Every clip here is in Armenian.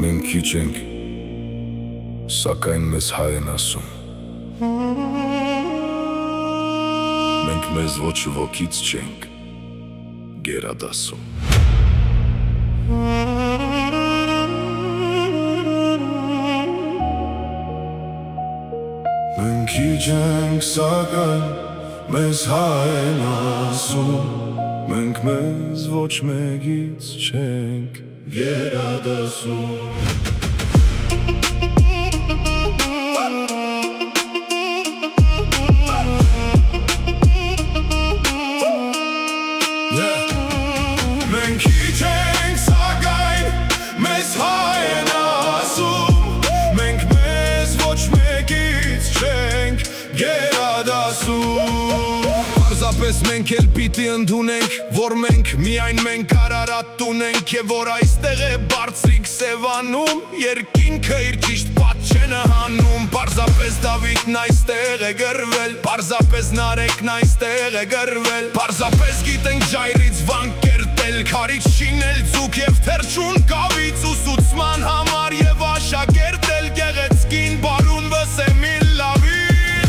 Մենք քիչ ենք, սակայն մեզ հայ են ասում։ Մենք մեզ ոչ ոքից չենք գերադասում։ Մենք քիչ ենք, սակայն մեզ հայ են ասում։ Մենք մեզ ոչ մեկից չենք գերադասում։ Մենք քիչ ենք, սակայն մեզ հայ են ասում։ Մենք մեզ ոչ մեկից չենք գերադասում։ Պարզապես մենք էլ պիտի ընդունենք, որ մենք միայն մենք Արարատ ունենք, և որ այստեղ է բարձրիկ Սևանում, երկինքը իր ճիշտ պատճենը հանում։ Պարզապես Դավիթն այստեղ է գրվել, պարզապես Նարեկն այստեղ է գրվել, պարզապես գիտենք ժայռից վանք կերտել, քարից շինել ձուկ և թրջուն կավից ուսուցման համար և աշակերտել գեղեցկին բարուն վսեմին լավին։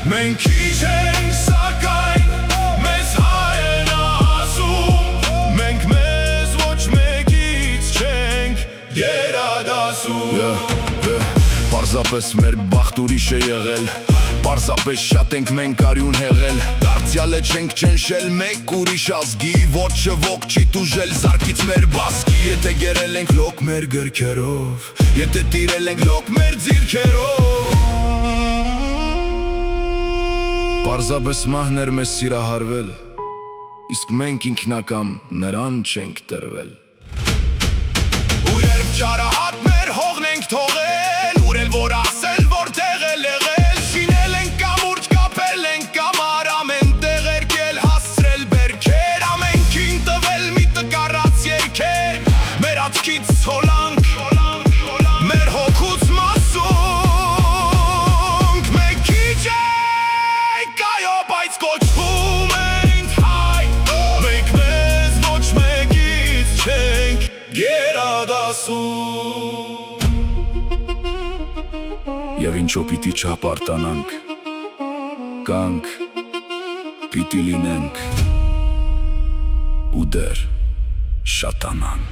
Մենք քիչ ենք, սակայն մեզ հայ են ասում։ Մենք մեզ ոչ մեկից չենք գերադասում։ Պարզապես մեր բախտ ուրիշ է եղել, պարզապես շատ ենք մենք արյուն հեղել, դարձյալը չենք ճնշել մեկ ուրիշ ազգի, ոչ ոք չի տուժել զարկից մեր բասկի։ Եթե գերել ենք լոկ մեր գրքերով, եթե տիրել ենք լոկ մեր ձիրքերով, պարզապես մահն էր մեզ սիրահարվել, իսկ մենք ինքնակամ նրան չենք տրվել։ Ու երբ ճարահատ մեր հողն ենք թողել, ուրել որ ասել որտեղ է լեղել, շինել ենք կամուրջ, կապել ենք կամար, ամեն տեղ երկել, հասցրել բերքեր, ամենքին տվել մի տկարած երգեր, մեր աչքից հոլանք, մեր հոգուց մասունք։ Մենք քիչ ենք, այո, բայց կոչվում ենք հայ, մենք մեզ ոչ մեկից չենք գերադասում։ Եվ ինչո պիտի չապարտանանք, կանք պիտի լինենք ու դեռ շատանանք։